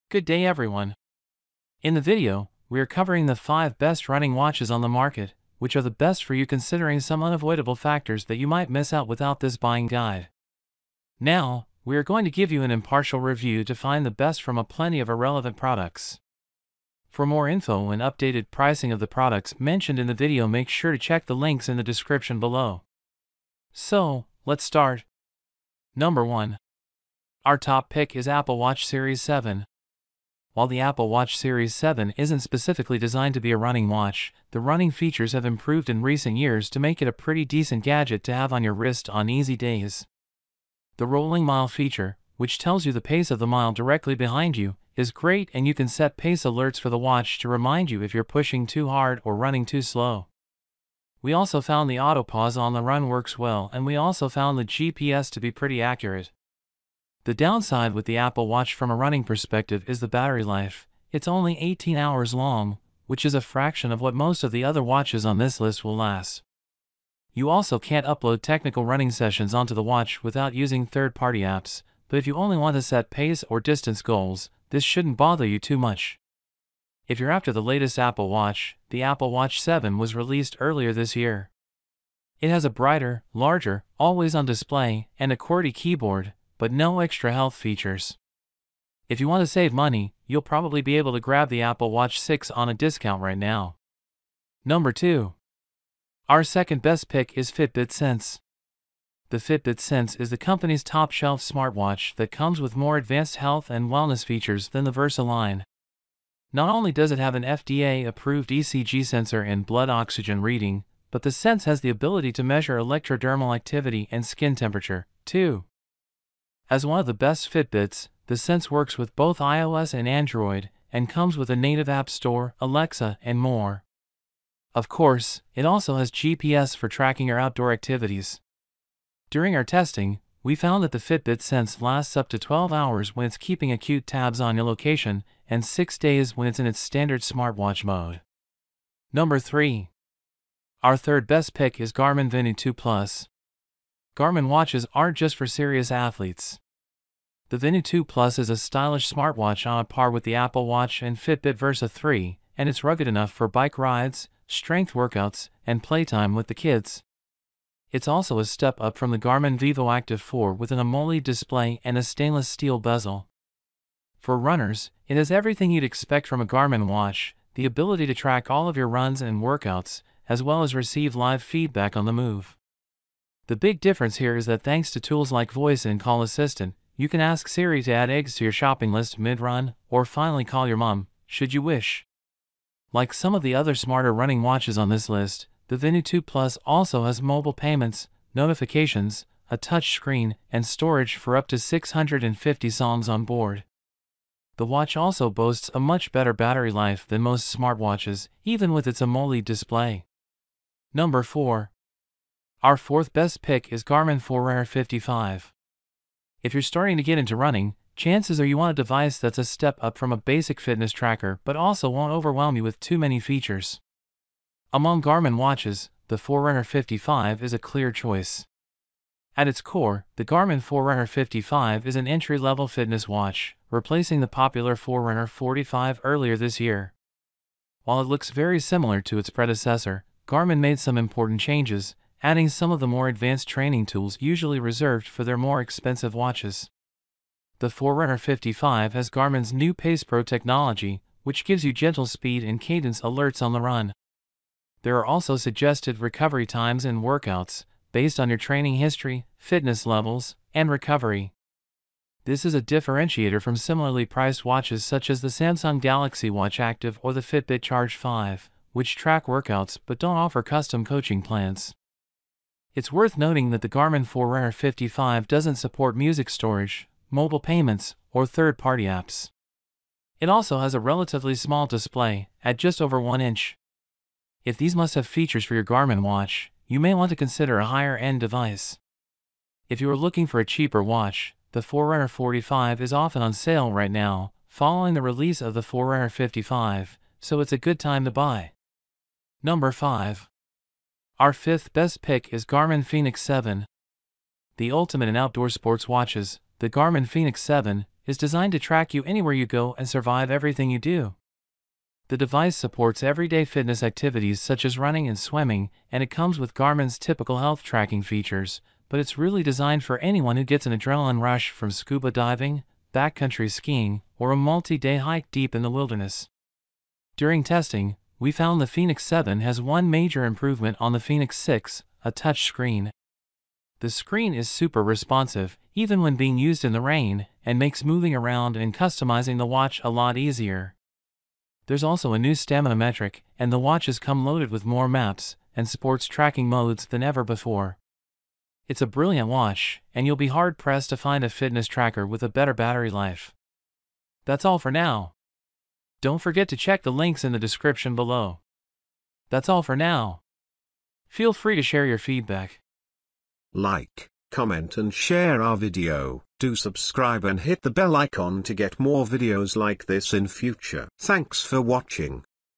Good day everyone. In the video, we are covering the 5 best running watches on the market, which are the best for you considering some unavoidable factors that you might miss out without this buying guide. Now, we are going to give you an impartial review to find the best from a plenty of irrelevant products. For more info and updated pricing of the products mentioned in the video, make sure to check the links in the description below. So, let's start. Number 1. Our top pick is Apple Watch Series 7. While the Apple Watch Series 7 isn't specifically designed to be a running watch, the running features have improved in recent years to make it a pretty decent gadget to have on your wrist on easy days. The rolling mile feature, which tells you the pace of the mile directly behind you, is great, and you can set pace alerts for the watch to remind you if you're pushing too hard or running too slow. We also found the auto pause on the run works well, and we also found the GPS to be pretty accurate. The downside with the Apple Watch from a running perspective is the battery life. It's only 18 hours long, which is a fraction of what most of the other watches on this list will last. You also can't upload technical running sessions onto the watch without using third-party apps, but if you only want to set pace or distance goals, this shouldn't bother you too much. If you're after the latest Apple Watch, the Apple Watch 7 was released earlier this year. It has a brighter, larger, always-on display, and a QWERTY keyboard, but no extra health features. If you want to save money, you'll probably be able to grab the Apple Watch 6 on a discount right now. Number 2. Our second best pick is Fitbit Sense. The Fitbit Sense is the company's top-shelf smartwatch that comes with more advanced health and wellness features than the Versa line. Not only does it have an FDA-approved ECG sensor and blood oxygen reading, but the Sense has the ability to measure electrodermal activity and skin temperature, too. As one of the best Fitbits, the Sense works with both iOS and Android, and comes with a native app store, Alexa, and more. Of course, it also has GPS for tracking your outdoor activities. During our testing, we found that the Fitbit Sense lasts up to 12 hours when it's keeping acute tabs on your location, and 6 days when it's in its standard smartwatch mode. Number 3. Our third best pick is Garmin Venu 2 Plus. Garmin watches aren't just for serious athletes. The Venu 2 Plus is a stylish smartwatch on a par with the Apple Watch and Fitbit Versa 3, and it's rugged enough for bike rides, strength workouts, and playtime with the kids. It's also a step up from the Garmin Vivo Active 4 with an AMOLED display and a stainless steel bezel. For runners, it has everything you'd expect from a Garmin watch: the ability to track all of your runs and workouts, as well as receive live feedback on the move. The big difference here is that thanks to tools like Voice and Call Assistant, you can ask Siri to add eggs to your shopping list mid-run, or finally call your mom, should you wish. Like some of the other smarter running watches on this list, the Venu 2 Plus also has mobile payments, notifications, a touch screen, and storage for up to 650 songs on board. The watch also boasts a much better battery life than most smartwatches, even with its AMOLED display. Number 4. Our fourth best pick is Garmin Forerunner 55. If you're starting to get into running, chances are you want a device that's a step up from a basic fitness tracker but also won't overwhelm you with too many features. Among Garmin watches, the Forerunner 55 is a clear choice. At its core, the Garmin Forerunner 55 is an entry-level fitness watch, replacing the popular Forerunner 45 earlier this year. While it looks very similar to its predecessor, Garmin made some important changes, adding some of the more advanced training tools usually reserved for their more expensive watches. The Forerunner 55 has Garmin's new Pace Pro technology, which gives you gentle speed and cadence alerts on the run. There are also suggested recovery times and workouts, based on your training history, fitness levels, and recovery. This is a differentiator from similarly priced watches such as the Samsung Galaxy Watch Active or the Fitbit Charge 5, which track workouts but don't offer custom coaching plans. It's worth noting that the Garmin Forerunner 55 doesn't support music storage, mobile payments, or third-party apps. It also has a relatively small display, at just over 1 inch. If these must-have features for your Garmin watch, you may want to consider a higher-end device. If you are looking for a cheaper watch, the Forerunner 45 is often on sale right now, following the release of the Forerunner 55, so it's a good time to buy. Number 5. Our fifth best pick is Garmin Fenix 7. The ultimate in outdoor sports watches, the Garmin Fenix 7 is designed to track you anywhere you go and survive everything you do. The device supports everyday fitness activities such as running and swimming, and it comes with Garmin's typical health tracking features, but it's really designed for anyone who gets an adrenaline rush from scuba diving, backcountry skiing, or a multi-day hike deep in the wilderness. During testing, we found the Fenix 7 has one major improvement on the Fenix 6, a touch screen. The screen is super responsive, even when being used in the rain, and makes moving around and customizing the watch a lot easier. There's also a new stamina metric, and the watches come loaded with more maps and supports tracking modes than ever before. It's a brilliant watch, and you'll be hard-pressed to find a fitness tracker with a better battery life. That's all for now. Don't forget to check the links in the description below. That's all for now. Feel free to share your feedback. Like, comment and share our video. Do subscribe and hit the bell icon to get more videos like this in future. Thanks for watching.